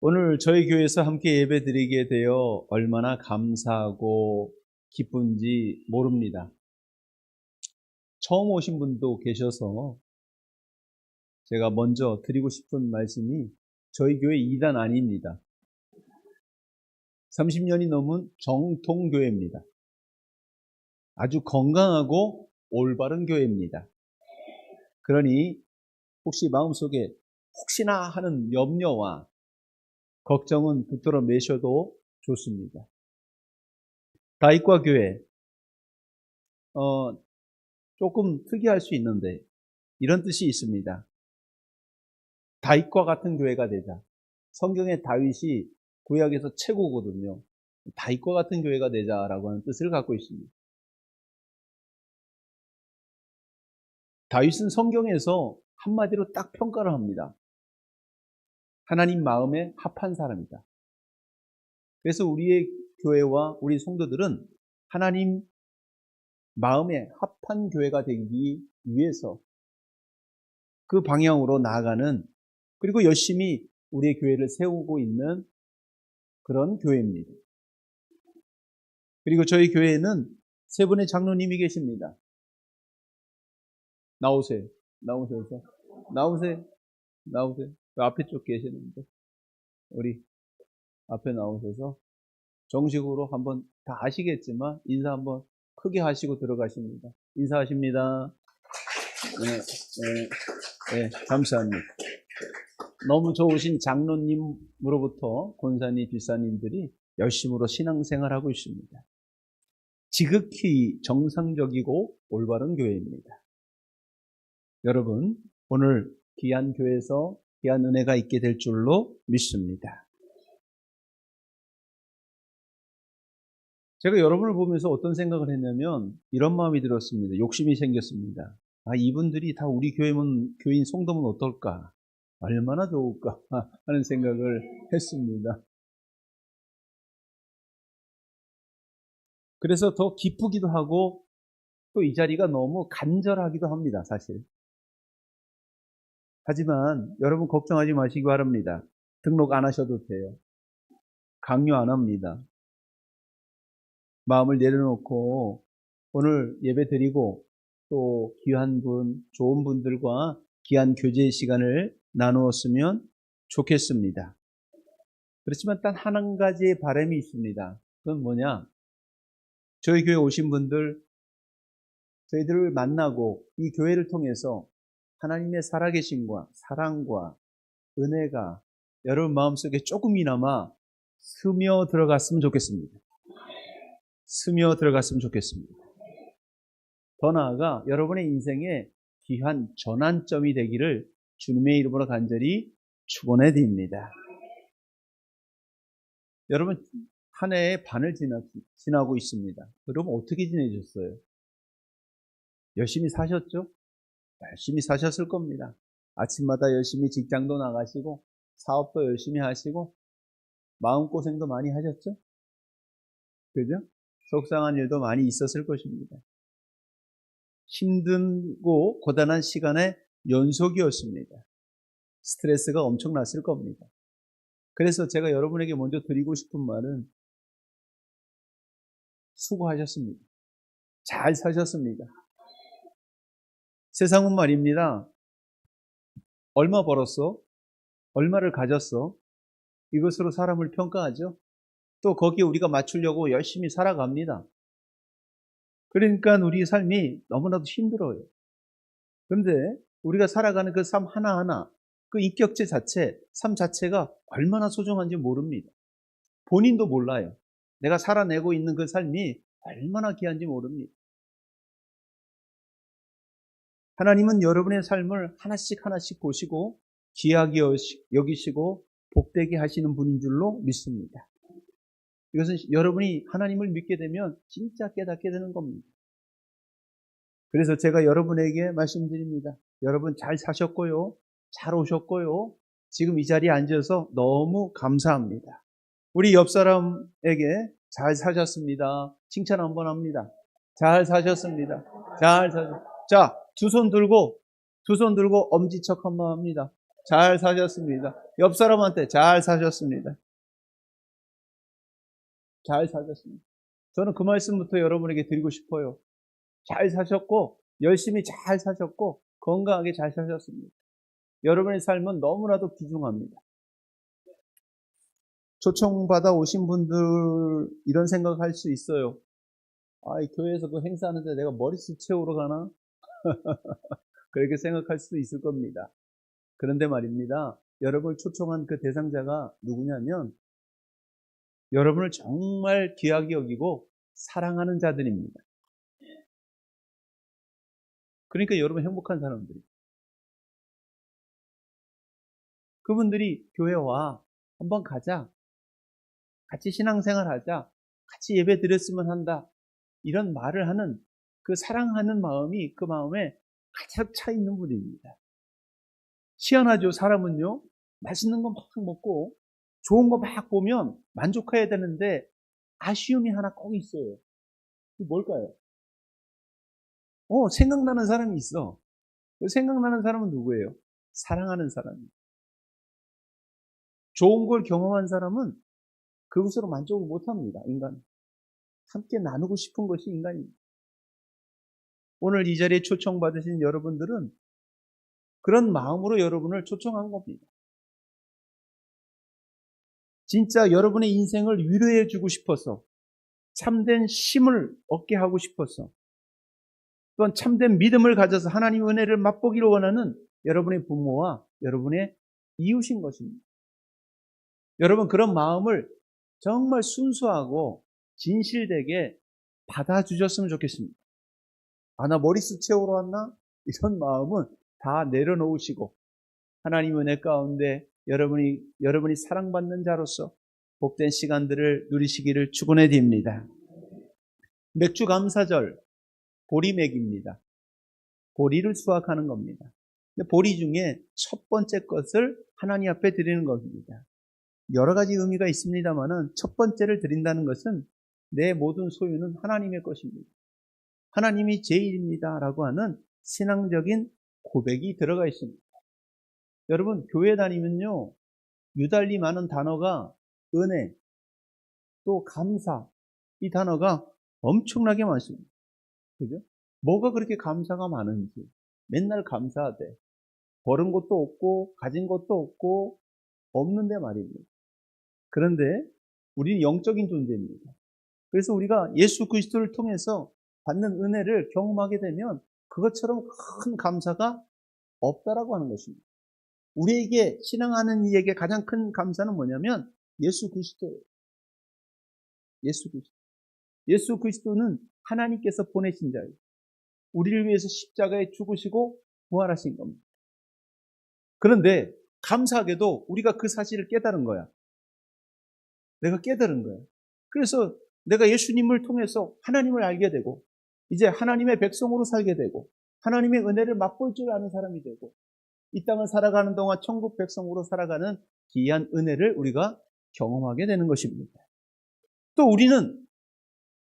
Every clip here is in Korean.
오늘 저희 교회에서 함께 예배 드리게 되어 얼마나 감사하고 기쁜지 모릅니다. 처음 오신 분도 계셔서 제가 먼저 드리고 싶은 말씀이 저희 교회 이단 아닙니다. 30년이 넘은 정통교회입니다. 아주 건강하고 올바른 교회입니다. 그러니 혹시 마음속에 혹시나 하는 염려와 걱정은 붙들어 매셔도 좋습니다. 다윗과 교회, 조금 특이할 수 있는데 이런 뜻이 있습니다. 다윗과 같은 교회가 되자. 성경의 다윗이 구약에서 최고거든요. 다윗과 같은 교회가 되자라고 하는 뜻을 갖고 있습니다. 다윗은 성경에서 한마디로 딱 평가를 합니다. 하나님 마음에 합한 사람이다. 그래서 우리의 교회와 우리 성도들은 하나님 마음에 합한 교회가 되기 위해서 그 방향으로 나아가는, 그리고 열심히 우리의 교회를 세우고 있는 그런 교회입니다. 그리고 저희 교회에는 세 분의 장로님이 계십니다. 나오세요. 나오세요. 그 앞에 쪽 계시는데 우리 앞에 나오셔서 정식으로 한번 다 아시겠지만 인사 한번 크게 하시고 들어가십니다. 인사하십니다. 네, 감사합니다. 너무 좋으신 장로님으로부터 권사님, 뒷사님들이 열심으로 신앙생활하고 있습니다. 지극히 정상적이고 올바른 교회입니다. 여러분, 오늘 귀한 교회에서 귀한 은혜가 있게 될 줄로 믿습니다. 제가 여러분을 보면서 어떤 생각을 했냐면 이런 마음이 들었습니다. 욕심이 생겼습니다. 이분들이 다 우리 교인 성도면 어떨까? 얼마나 좋을까? 하는 생각을 했습니다. 그래서 더 기쁘기도 하고 또 이 자리가 너무 간절하기도 합니다, 사실. 하지만 여러분 걱정하지 마시기 바랍니다. 등록 안 하셔도 돼요. 강요 안 합니다. 마음을 내려놓고 오늘 예배 드리고 또 귀한 분, 좋은 분들과 귀한 교제의 시간을 나누었으면 좋겠습니다. 그렇지만 단 한 가지의 바람이 있습니다. 그건 뭐냐? 저희 교회 오신 분들, 저희들을 만나고 이 교회를 통해서 하나님의 살아계심과 사랑과 은혜가 여러분 마음속에 조금이나마 스며 들어갔으면 좋겠습니다. 스며 들어갔으면 좋겠습니다. 더 나아가 여러분의 인생에 귀한 전환점이 되기를 주님의 이름으로 간절히 축원해 드립니다. 여러분 한 해의 반을 지나고 있습니다. 여러분 어떻게 지내셨어요? 열심히 사셨죠? 열심히 사셨을 겁니다. 아침마다 열심히 직장도 나가시고 사업도 열심히 하시고 마음고생도 많이 하셨죠? 그죠? 속상한 일도 많이 있었을 것입니다. 힘들고 고단한 시간의 연속이었습니다. 스트레스가 엄청났을 겁니다. 그래서 제가 여러분에게 먼저 드리고 싶은 말은 수고하셨습니다. 잘 사셨습니다. 세상은 말입니다. 얼마 벌었어? 얼마를 가졌어? 이것으로 사람을 평가하죠. 또 거기에 우리가 맞추려고 열심히 살아갑니다. 그러니까 우리 삶이 너무나도 힘들어요. 그런데 우리가 살아가는 그 삶 하나하나, 그 인격체 자체, 삶 자체가 얼마나 소중한지 모릅니다. 본인도 몰라요. 내가 살아내고 있는 그 삶이 얼마나 귀한지 모릅니다. 하나님은 여러분의 삶을 하나씩 하나씩 보시고 귀하게 여기시고 복되게 하시는 분인 줄로 믿습니다. 이것은 여러분이 하나님을 믿게 되면 진짜 깨닫게 되는 겁니다. 그래서 제가 여러분에게 말씀드립니다. 여러분 잘 사셨고요. 잘 오셨고요. 지금 이 자리에 앉아서 너무 감사합니다. 우리 옆 사람에게 잘 사셨습니다. 칭찬 한번 합니다. 잘 사셨습니다. 잘 사셨습니다. 자, 두 손 들고 엄지척 한번 합니다. 잘 사셨습니다. 옆 사람한테 잘 사셨습니다. 잘 사셨습니다. 저는 그 말씀부터 여러분에게 드리고 싶어요. 잘 사셨고, 열심히 잘 사셨고, 건강하게 잘 사셨습니다. 여러분의 삶은 너무나도 귀중합니다. 초청받아 오신 분들 이런 생각할 수 있어요. 아, 이 교회에서 그 행사하는데 내가 머리숱 채우러 가나? 그렇게 생각할 수도 있을 겁니다. 그런데 말입니다. 여러분을 초청한 그 대상자가 누구냐면 여러분을 정말 귀하게 여기고 사랑하는 자들입니다. 그러니까 여러분 행복한 사람들이. 그분들이 교회 와, 한번 가자. 같이 신앙생활 하자. 같이 예배 드렸으면 한다. 이런 말을 하는 그 사랑하는 마음이 그 마음에 가득 차 있는 분입니다. 희한하죠. 사람은요, 맛있는 거 막 먹고 좋은 거 막 보면 만족해야 되는데 아쉬움이 하나 꼭 있어요. 그게 뭘까요? 생각나는 사람이 있어. 그 생각나는 사람은 누구예요? 사랑하는 사람이에요. 좋은 걸 경험한 사람은 그것으로 만족을 못합니다. 인간은. 함께 나누고 싶은 것이 인간입니다. 오늘 이 자리에 초청받으신 여러분들은 그런 마음으로 여러분을 초청한 겁니다. 진짜 여러분의 인생을 위로해 주고 싶어서, 참된 힘을 얻게 하고 싶어서, 또한 참된 믿음을 가져서 하나님의 은혜를 맛보기를 원하는 여러분의 부모와 여러분의 이웃인 것입니다. 여러분 그런 마음을 정말 순수하고 진실되게 받아주셨으면 좋겠습니다. 아, 나 머리숱 채우러 왔나? 이런 마음은 다 내려놓으시고 하나님의 은혜 가운데 여러분이 사랑받는 자로서 복된 시간들을 누리시기를 축원해 드립니다. 맥주 감사절 보리맥입니다. 보리를 수확하는 겁니다. 보리 중에 첫 번째 것을 하나님 앞에 드리는 겁니다. 여러 가지 의미가 있습니다만은 첫 번째를 드린다는 것은 내 모든 소유는 하나님의 것입니다. 하나님이 제일입니다라고 하는 신앙적인 고백이 들어가 있습니다. 여러분 교회 다니면요 유달리 많은 단어가 은혜 또 감사 이 단어가 엄청나게 많습니다. 그죠? 뭐가 그렇게 감사가 많은지 맨날 감사하대. 버는 것도 없고 가진 것도 없고 없는데 말입니다. 그런데 우리는 영적인 존재입니다. 그래서 우리가 예수 그리스도를 통해서 받는 은혜를 경험하게 되면 그것처럼 큰 감사가 없다라고 하는 것입니다. 우리에게 신앙하는 이에게 가장 큰 감사는 뭐냐면 예수 그리스도예요. 예수 그리스도. 예수 그리스도는 하나님께서 보내신 자예요. 우리를 위해서 십자가에 죽으시고 부활하신 겁니다. 그런데 감사하게도 우리가 그 사실을 깨달은 거야. 내가 깨달은 거야. 그래서 내가 예수님을 통해서 하나님을 알게 되고 이제 하나님의 백성으로 살게 되고 하나님의 은혜를 맛볼 줄 아는 사람이 되고 이 땅을 살아가는 동안 천국 백성으로 살아가는 귀한 은혜를 우리가 경험하게 되는 것입니다. 또 우리는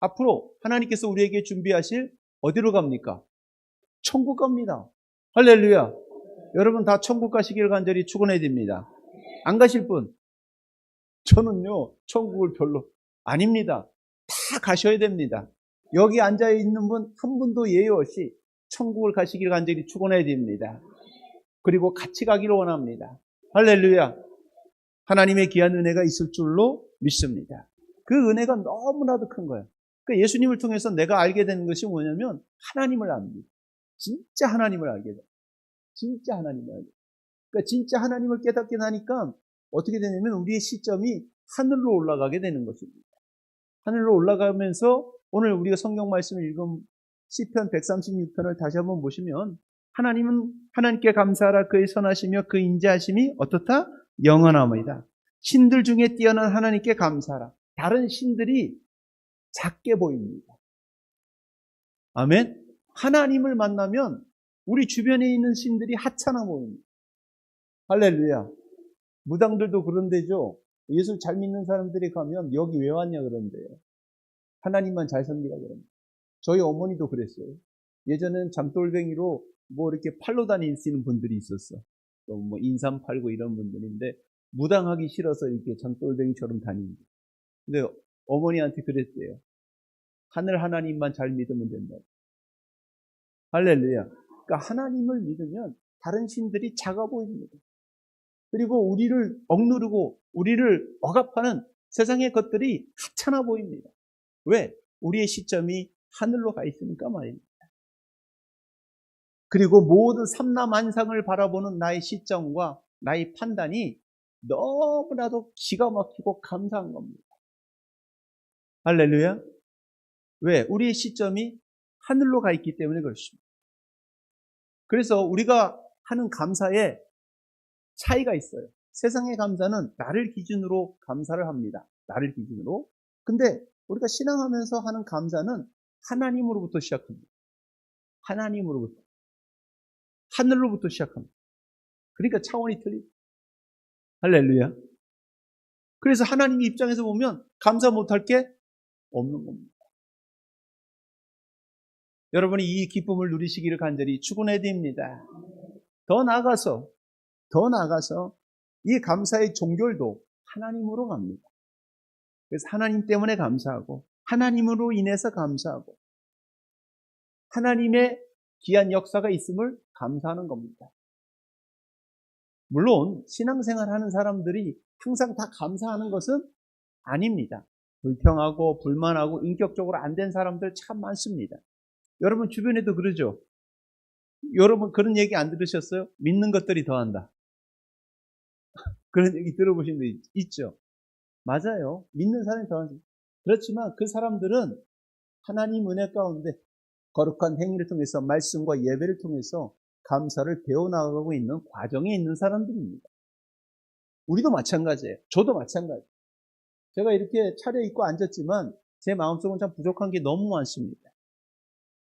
앞으로 하나님께서 우리에게 준비하실 어디로 갑니까? 천국 갑니다. 할렐루야. 여러분 다 천국 가시길 간절히 축원해야 됩니다. 안 가실 분? 저는요 천국을 별로 아닙니다. 다 가셔야 됩니다. 여기 앉아있는 분 한 분도 예외 없이 천국을 가시길 간절히 축원해야 됩니다. 그리고 같이 가기를 원합니다. 할렐루야. 하나님의 귀한 은혜가 있을 줄로 믿습니다. 그 은혜가 너무나도 큰 거예요. 그러니까 예수님을 통해서 내가 알게 되는 것이 뭐냐면 하나님을 압니다. 진짜 하나님을 알게 돼요. 진짜 하나님을 알게 돼요. 그러니까 진짜 하나님을 깨닫게 되니까 어떻게 되냐면 우리의 시점이 하늘로 올라가게 되는 것입니다. 하늘로 올라가면서 오늘 우리가 성경 말씀을 읽은 시편 136편을 다시 한번 보시면 하나님은 하나님께 감사하라 그의 선하시며 그 인자하심이 어떻다? 영원하니이다. 신들 중에 뛰어난 하나님께 감사하라. 다른 신들이 작게 보입니다. 아멘. 하나님을 만나면 우리 주변에 있는 신들이 하찮아 보입니다. 할렐루야. 무당들도 그런데죠. 예수 잘 믿는 사람들이 가면 여기 왜 왔냐 그런데요. 하나님만 잘 섬기라 그럽니다. 저희 어머니도 그랬어요. 예전엔 잠돌뱅이로 뭐 이렇게 팔로 다니시는 분들이 있었어. 또 뭐 인삼 팔고 이런 분들인데 무당하기 싫어서 이렇게 장돌뱅이처럼 다닙니다. 근데 어머니한테 그랬대요. 하늘 하나님만 잘 믿으면 된다. 할렐루야. 그러니까 하나님을 믿으면 다른 신들이 작아 보입니다. 그리고 우리를 억누르고 우리를 억압하는 세상의 것들이 하찮아 보입니다. 왜? 우리의 시점이 하늘로 가 있으니까 말입니다. 그리고 모든 삼라만상을 바라보는 나의 시점과 나의 판단이 너무나도 기가 막히고 감사한 겁니다. 할렐루야. 왜? 우리의 시점이 하늘로 가 있기 때문에 그렇습니다. 그래서 우리가 하는 감사에 차이가 있어요. 세상의 감사는 나를 기준으로 감사를 합니다. 나를 기준으로. 근데 우리가 신앙하면서 하는 감사는 하나님으로부터 시작합니다. 하나님으로부터. 하늘로부터 시작합니다. 그러니까 차원이 틀리죠. 할렐루야. 그래서 하나님 입장에서 보면 감사 못할 게 없는 겁니다. 여러분이 이 기쁨을 누리시기를 간절히 축원해 드립니다. 더 나아가서 이 감사의 종결도 하나님으로 갑니다. 그래서 하나님 때문에 감사하고 하나님으로 인해서 감사하고 하나님의 귀한 역사가 있음을 감사하는 겁니다. 물론 신앙생활 하는 사람들이 항상 다 감사하는 것은 아닙니다. 불평하고 불만하고 인격적으로 안 된 사람들 참 많습니다. 여러분 주변에도 그러죠? 여러분 그런 얘기 안 들으셨어요? 믿는 것들이 더한다. 그런 얘기 들어보신 분 있죠? 맞아요. 믿는 사람이 더한다. 그렇지만 그 사람들은 하나님 은혜 가운데 거룩한 행위를 통해서 말씀과 예배를 통해서 감사를 배워나가고 있는 과정에 있는 사람들입니다. 우리도 마찬가지예요. 저도 마찬가지예요. 제가 이렇게 차려입고 앉았지만 제 마음속은 참 부족한 게 너무 많습니다.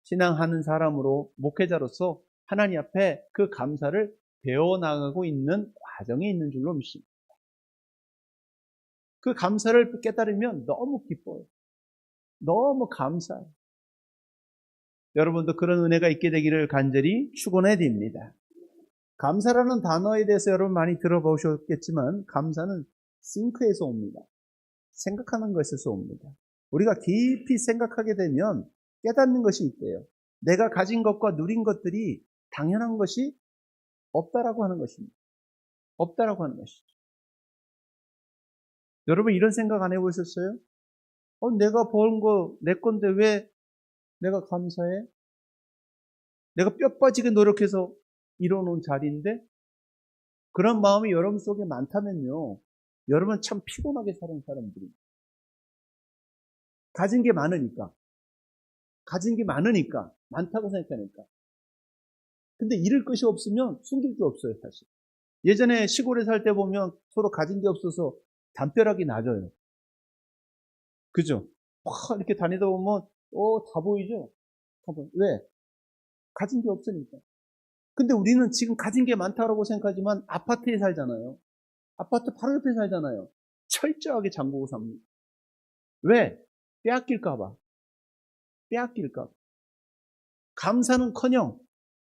신앙하는 사람으로 목회자로서 하나님 앞에 그 감사를 배워나가고 있는 과정에 있는 줄로 믿습니다. 그 감사를 깨달으면 너무 기뻐요. 너무 감사해요. 여러분도 그런 은혜가 있게 되기를 간절히 축원해 드립니다. 감사라는 단어에 대해서 여러분 많이 들어보셨겠지만 감사는 싱크에서 옵니다. 생각하는 것에서 옵니다. 우리가 깊이 생각하게 되면 깨닫는 것이 있대요. 내가 가진 것과 누린 것들이 당연한 것이 없다라고 하는 것입니다. 없다라고 하는 것이죠. 여러분 이런 생각 안 해보셨어요? 내가 번 거 내 건데 왜 내가 감사해? 내가 뼈 빠지게 노력해서 이뤄놓은 자리인데 그런 마음이 여러분 속에 많다면요. 여러분 참 피곤하게 사는 사람들이 가진 게 많으니까 많다고 생각하니까 근데 잃을 것이 없으면 숨길 게 없어요 사실. 예전에 시골에 살 때 보면 서로 가진 게 없어서 담벼락이 낮아요. 그죠? 이렇게 다니다 보면 다 보이죠? 왜? 가진 게 없으니까. 근데 우리는 지금 가진 게 많다고 생각하지만 아파트에 살잖아요. 아파트 바로 옆에 살잖아요. 철저하게 잠그고 삽니다. 왜? 빼앗길까봐. 감사는커녕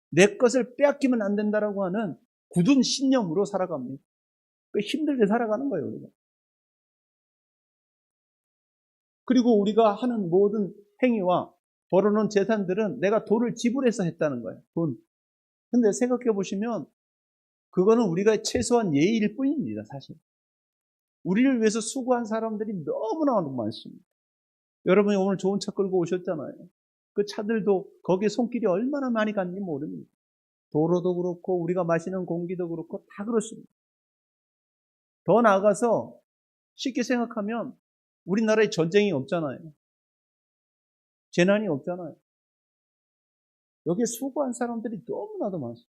내 것을 빼앗기면 안 된다라고 하는 굳은 신념으로 살아갑니다. 힘들게 살아가는 거예요, 우리가. 그리고 우리가 하는 모든 행위와 벌어놓은 재산들은 내가 돈을 지불해서 했다는 거예요. 돈. 근데 생각해 보시면 그거는 우리가 최소한 예의일 뿐입니다, 사실. 우리를 위해서 수고한 사람들이 너무나 많습니다. 여러분이 오늘 좋은 차 끌고 오셨잖아요. 그 차들도 거기에 손길이 얼마나 많이 갔는지 모릅니다. 도로도 그렇고 우리가 마시는 공기도 그렇고 다 그렇습니다. 더 나아가서 쉽게 생각하면 우리나라에 전쟁이 없잖아요. 재난이 없잖아요. 여기에 수고한 사람들이 너무나도 많습니다.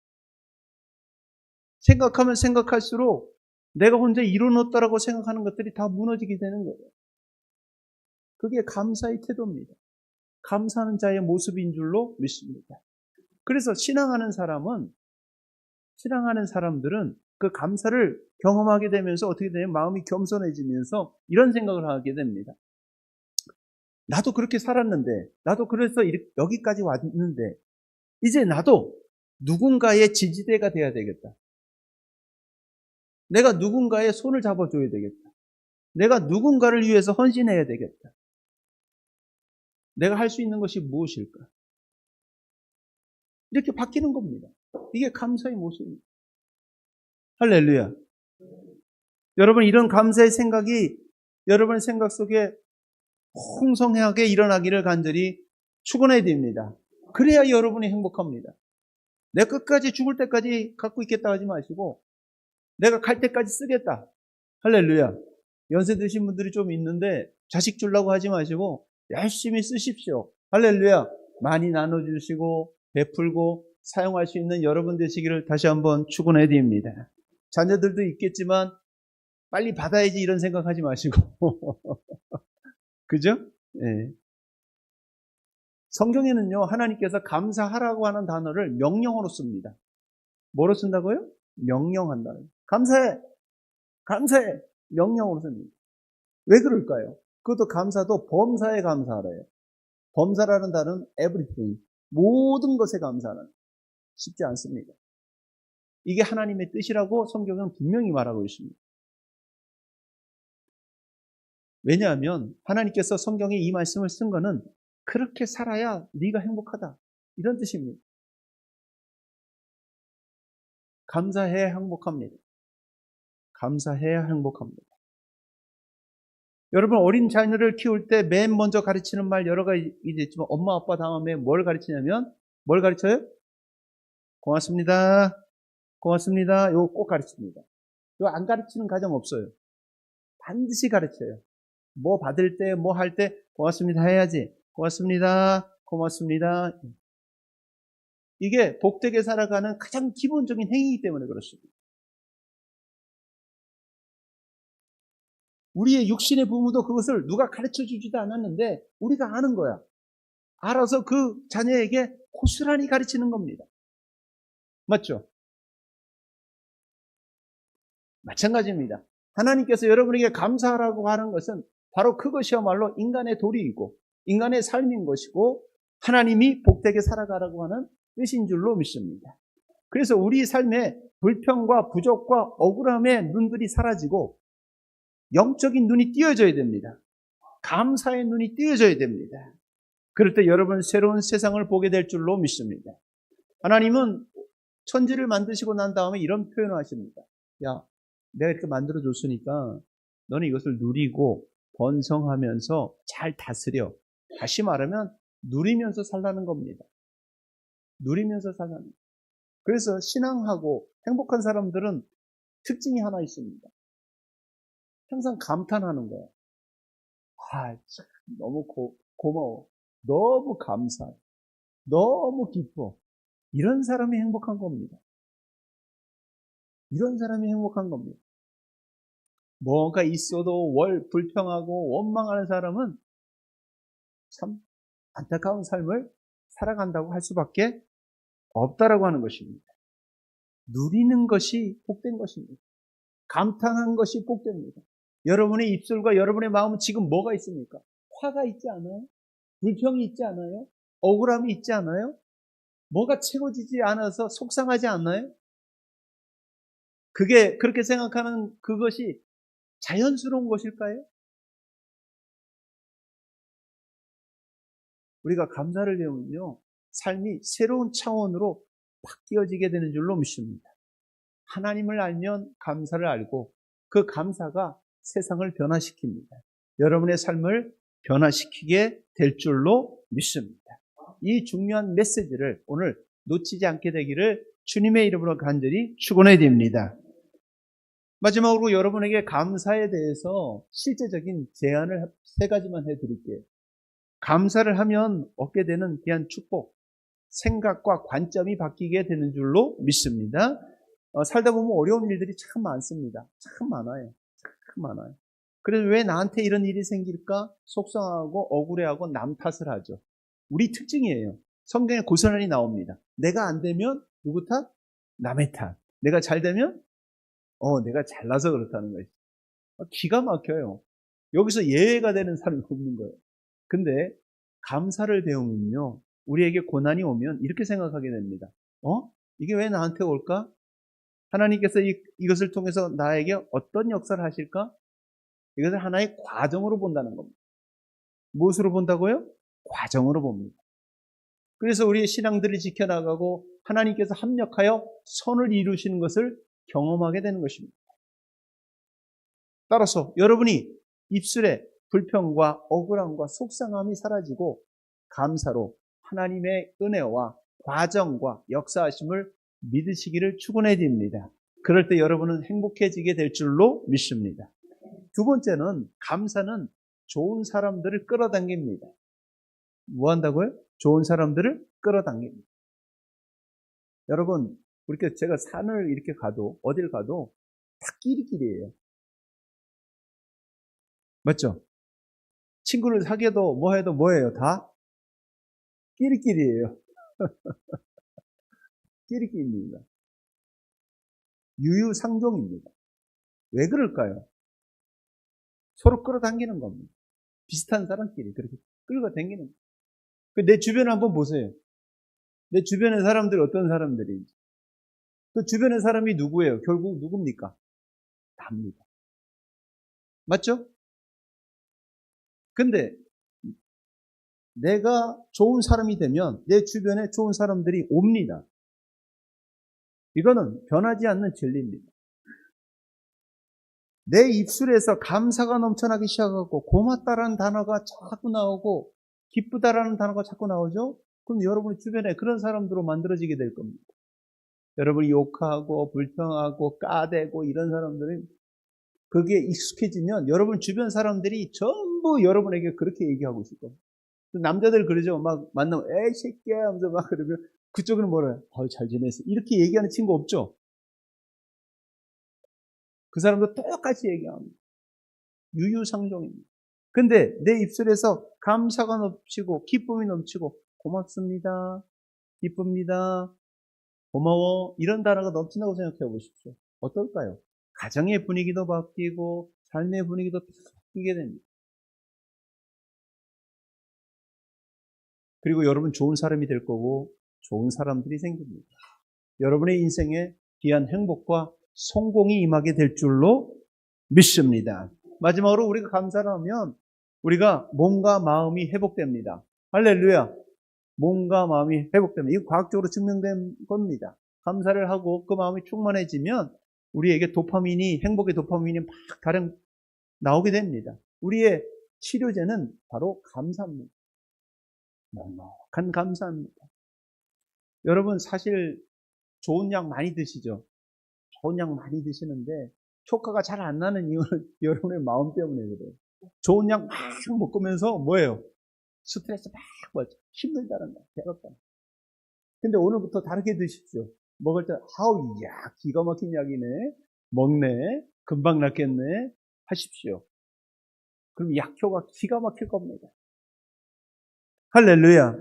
생각하면 생각할수록 내가 혼자 이뤄놓았다라고 생각하는 것들이 다 무너지게 되는 거예요. 그게 감사의 태도입니다. 감사하는 자의 모습인 줄로 믿습니다. 그래서 신앙하는 사람들은 그 감사를 경험하게 되면서 어떻게 되냐면 마음이 겸손해지면서 이런 생각을 하게 됩니다. 나도 그렇게 살았는데, 나도 그래서 여기까지 왔는데, 이제 나도 누군가의 지지대가 돼야 되겠다. 내가 누군가의 손을 잡아줘야 되겠다. 내가 누군가를 위해서 헌신해야 되겠다. 내가 할 수 있는 것이 무엇일까? 이렇게 바뀌는 겁니다. 이게 감사의 모습입니다. 할렐루야. 여러분, 이런 감사의 생각이 여러분의 생각 속에 풍성하게 일어나기를 간절히 축원해야 됩니다. 그래야 여러분이 행복합니다. 내가 끝까지 죽을 때까지 갖고 있겠다 하지 마시고 내가 갈 때까지 쓰겠다. 할렐루야. 연세 드신 분들이 좀 있는데 자식 주려고 하지 마시고 열심히 쓰십시오. 할렐루야. 많이 나눠주시고 베풀고 사용할 수 있는 여러분 되시기를 다시 한번 축원해 드립니다. 자녀들도 있겠지만 빨리 받아야지 이런 생각하지 마시고 그죠? 네. 성경에는요, 하나님께서 감사하라고 하는 단어를 명령어로 씁니다. 뭐로 쓴다고요? 명령한다. 감사해! 감사해! 명령어로 씁니다. 왜 그럴까요? 그것도 감사도 범사에 감사하래요. 범사라는 단어는 everything, 모든 것에 감사하는. 쉽지 않습니다. 이게 하나님의 뜻이라고 성경은 분명히 말하고 있습니다. 왜냐하면 하나님께서 성경에 이 말씀을 쓴 거는 그렇게 살아야 네가 행복하다. 이런 뜻입니다. 감사해야 행복합니다. 감사해야 행복합니다. 여러분, 어린 자녀를 키울 때 맨 먼저 가르치는 말 여러 가지 있지만 엄마 아빠 다음에 뭘 가르치냐면 뭘 가르쳐요? 고맙습니다. 고맙습니다. 이거 꼭 가르칩니다. 이거 안 가르치는 가정 없어요. 반드시 가르쳐요. 뭐 받을 때, 뭐 할 때 고맙습니다 해야지. 고맙습니다. 고맙습니다. 이게 복되게 살아가는 가장 기본적인 행위이기 때문에 그렇습니다. 우리의 육신의 부모도 그것을 누가 가르쳐주지도 않았는데 우리가 아는 거야. 알아서 그 자녀에게 고스란히 가르치는 겁니다. 맞죠? 마찬가지입니다. 하나님께서 여러분에게 감사하라고 하는 것은 바로 그것이야말로 인간의 도리이고 인간의 삶인 것이고 하나님이 복되게 살아가라고 하는 뜻인 줄로 믿습니다. 그래서 우리 삶에 불평과 부족과 억울함의 눈들이 사라지고 영적인 눈이 띄어져야 됩니다. 감사의 눈이 띄어져야 됩니다. 그럴 때 여러분 새로운 세상을 보게 될 줄로 믿습니다. 하나님은 천지를 만드시고 난 다음에 이런 표현을 하십니다. 야, 내가 이렇게 만들어줬으니까 너는 이것을 누리고 번성하면서 잘 다스려. 다시 말하면 누리면서 살라는 겁니다. 누리면서 살라는 겁니다. 그래서 신앙하고 행복한 사람들은 특징이 하나 있습니다. 항상 감탄하는 거예요. 아, 참, 너무 고마워. 너무 감사해. 너무 기뻐. 이런 사람이 행복한 겁니다. 이런 사람이 행복한 겁니다. 뭐가 있어도 불평하고 원망하는 사람은 참 안타까운 삶을 살아간다고 할 수밖에 없다라고 하는 것입니다. 누리는 것이 복된 것입니다. 감탄한 것이 복됩니다. 여러분의 입술과 여러분의 마음은 지금 뭐가 있습니까? 화가 있지 않아요? 불평이 있지 않아요? 억울함이 있지 않아요? 뭐가 채워지지 않아서 속상하지 않나요? 그게 그렇게 생각하는 그것이 자연스러운 것일까요? 우리가 감사를 배우면요, 삶이 새로운 차원으로 바뀌어지게 되는 줄로 믿습니다. 하나님을 알면 감사를 알고 그 감사가 세상을 변화시킵니다. 여러분의 삶을 변화시키게 될 줄로 믿습니다. 이 중요한 메시지를 오늘 놓치지 않게 되기를 주님의 이름으로 간절히 축원해 드립니다. 마지막으로 여러분에게 감사에 대해서 실제적인 제안을 3가지만 해드릴게요. 감사를 하면 얻게 되는 귀한 축복, 생각과 관점이 바뀌게 되는 줄로 믿습니다. 살다 보면 어려운 일들이 참 많습니다. 참 많아요. 참 많아요. 그래서 왜 나한테 이런 일이 생길까? 속상하고 억울해하고 남 탓을 하죠. 우리 특징이에요. 성경에 고스란히 나옵니다. 내가 안 되면 누구 탓? 남의 탓. 내가 잘 되면 내가 잘나서 그렇다는 거예요. 기가 막혀요. 여기서 예외가 되는 사람이 없는 거예요. 근데 감사를 배우면요, 우리에게 고난이 오면 이렇게 생각하게 됩니다. 이게 왜 나한테 올까? 하나님께서 이것을 통해서 나에게 어떤 역사를 하실까? 이것을 하나의 과정으로 본다는 겁니다. 무엇으로 본다고요? 과정으로 봅니다. 그래서 우리의 신앙들을 지켜나가고 하나님께서 합력하여 선을 이루시는 것을 경험하게 되는 것입니다. 따라서 여러분이 입술에 불평과 억울함과 속상함이 사라지고 감사로 하나님의 은혜와 과정과 역사하심을 믿으시기를 축원해 드립니다. 그럴 때 여러분은 행복해지게 될 줄로 믿습니다. 두 번째는 감사는 좋은 사람들을 끌어당깁니다. 뭐 한다고요? 좋은 사람들을 끌어당깁니다. 여러분, 우리가 제가 산을 이렇게 가도 어딜 가도 다 끼리끼리예요. 맞죠? 친구를 사귀어도 뭐 해도 뭐예요? 다 끼리끼리예요. 끼리끼리입니다. 유유상종입니다. 왜 그럴까요? 서로 끌어당기는 겁니다. 비슷한 사람끼리 그렇게 끌어당기는 겁니다. 내 주변을 한번 보세요. 내 주변의 사람들이 어떤 사람들인지. 그 주변의 사람이 누구예요? 결국 누굽니까? 답니다. 맞죠? 근데 내가 좋은 사람이 되면 내 주변에 좋은 사람들이 옵니다. 이거는 변하지 않는 진리입니다. 내 입술에서 감사가 넘쳐나기 시작하고 고맙다라는 단어가 자꾸 나오고 기쁘다라는 단어가 자꾸 나오죠? 그럼 여러분 주변에 그런 사람들로 만들어지게 될 겁니다. 여러분이 욕하고 불평하고 까대고 이런 사람들은 거기에 익숙해지면 여러분 주변 사람들이 전부 여러분에게 그렇게 얘기하고 있을 겁니다. 남자들 그러죠. 막 만나면 에이 새끼야 하면서 막 그러면 그쪽은 뭐래요? 잘 지냈어. 이렇게 얘기하는 친구 없죠? 그 사람도 똑같이 얘기합니다. 유유상종입니다. 근데 내 입술에서 감사가 넘치고 기쁨이 넘치고 고맙습니다. 기쁩니다. 고마워. 이런 단어가 넘친다고 생각해 보십시오. 어떨까요? 가정의 분위기도 바뀌고 삶의 분위기도 바뀌게 됩니다. 그리고 여러분 좋은 사람이 될 거고 좋은 사람들이 생깁니다. 여러분의 인생에 귀한 행복과 성공이 임하게 될 줄로 믿습니다. 마지막으로 우리가 감사를 하면 우리가 몸과 마음이 회복됩니다. 할렐루야. 몸과 마음이 회복됩니다. 이거 과학적으로 증명된 겁니다. 감사를 하고 그 마음이 충만해지면 우리에게 도파민이, 행복의 도파민이 막 다른 나오게 됩니다. 우리의 치료제는 바로 감사입니다. 넉넉한 감사입니다. 여러분 사실 좋은 약 많이 드시죠? 좋은 약 많이 드시는데 효과가 잘 안 나는 이유는 여러분의 마음 때문에 그래요. 좋은 약 막 먹으면서 뭐예요? 스트레스 막 받죠. 힘들다는 거, 괴롭다. 근데 오늘부터 다르게 드십시오. 먹을 때 아우 야 기가 막힌 약이네. 먹네. 금방 낫겠네. 하십시오. 그럼 약효가 기가 막힐 겁니다. 할렐루야.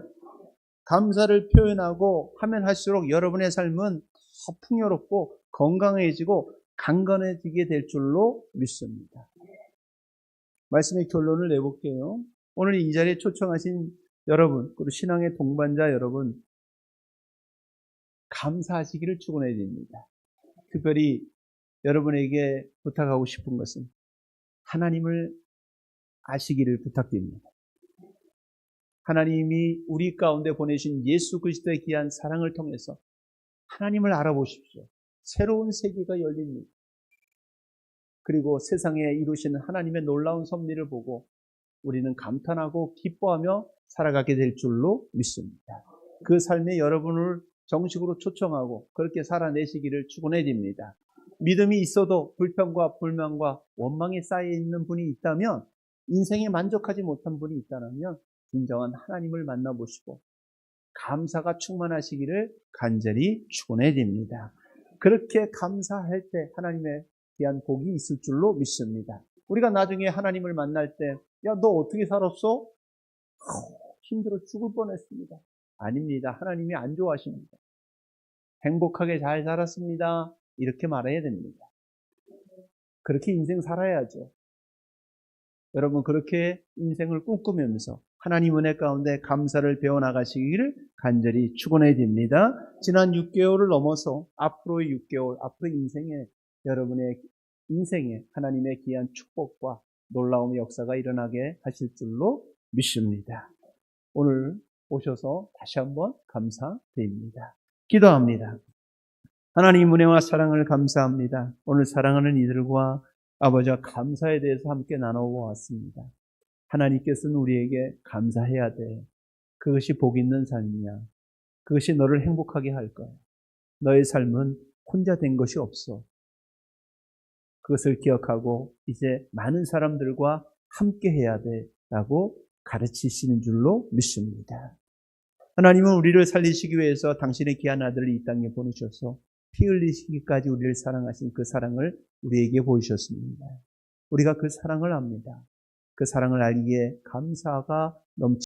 감사를 표현하고 하면 할수록 여러분의 삶은 더 풍요롭고 건강해지고 강건해지게 될 줄로 믿습니다. 말씀의 결론을 내볼게요. 오늘 이 자리에 초청하신 여러분, 그리고 신앙의 동반자 여러분, 감사하시기를 축원해 드립니다. 특별히 여러분에게 부탁하고 싶은 것은 하나님을 아시기를 부탁드립니다. 하나님이 우리 가운데 보내신 예수 그리스도의 귀한 사랑을 통해서 하나님을 알아보십시오. 새로운 세계가 열립니다. 그리고 세상에 이루시는 하나님의 놀라운 섭리를 보고 우리는 감탄하고 기뻐하며 살아가게 될 줄로 믿습니다. 그 삶에 여러분을 정식으로 초청하고 그렇게 살아내시기를 축원해 드립니다. 믿음이 있어도 불평과 불만과 원망에 쌓여 있는 분이 있다면, 인생에 만족하지 못한 분이 있다면 진정한 하나님을 만나보시고 감사가 충만하시기를 간절히 축원해 드립니다. 그렇게 감사할 때 하나님의 귀한 복이 있을 줄로 믿습니다. 우리가 나중에 하나님을 만날 때 야, 너 어떻게 살았어? 힘들어 죽을 뻔했습니다. 아닙니다. 하나님이 안 좋아하십니다. 행복하게 잘 살았습니다. 이렇게 말해야 됩니다. 그렇게 인생 살아야죠. 여러분 그렇게 인생을 꿈꾸면서 하나님 은혜 가운데 감사를 배워나가시기를 간절히 축원해 드립니다. 지난 6개월을 넘어서 앞으로의 6개월, 앞으로 인생에 여러분의 인생에 하나님의 귀한 축복과 놀라움의 역사가 일어나게 하실 줄로 믿습니다. 오늘 오셔서 다시 한번 감사드립니다. 기도합니다. 하나님 은혜와 사랑을 감사합니다. 오늘 사랑하는 이들과 아버지와 감사에 대해서 함께 나눠보았습니다. 하나님께서는 우리에게 감사해야 돼. 그것이 복 있는 삶이야. 그것이 너를 행복하게 할 거야. 너의 삶은 혼자 된 것이 없어. 그것을 기억하고 이제 많은 사람들과 함께 해야 돼 라고 가르치시는 줄로 믿습니다. 하나님은 우리를 살리시기 위해서 당신의 귀한 아들을 이 땅에 보내셔서 피 흘리시기까지 우리를 사랑하신 그 사랑을 우리에게 보이셨습니다. 우리가 그 사랑을 압니다. 그 사랑을 알기에 감사가 넘치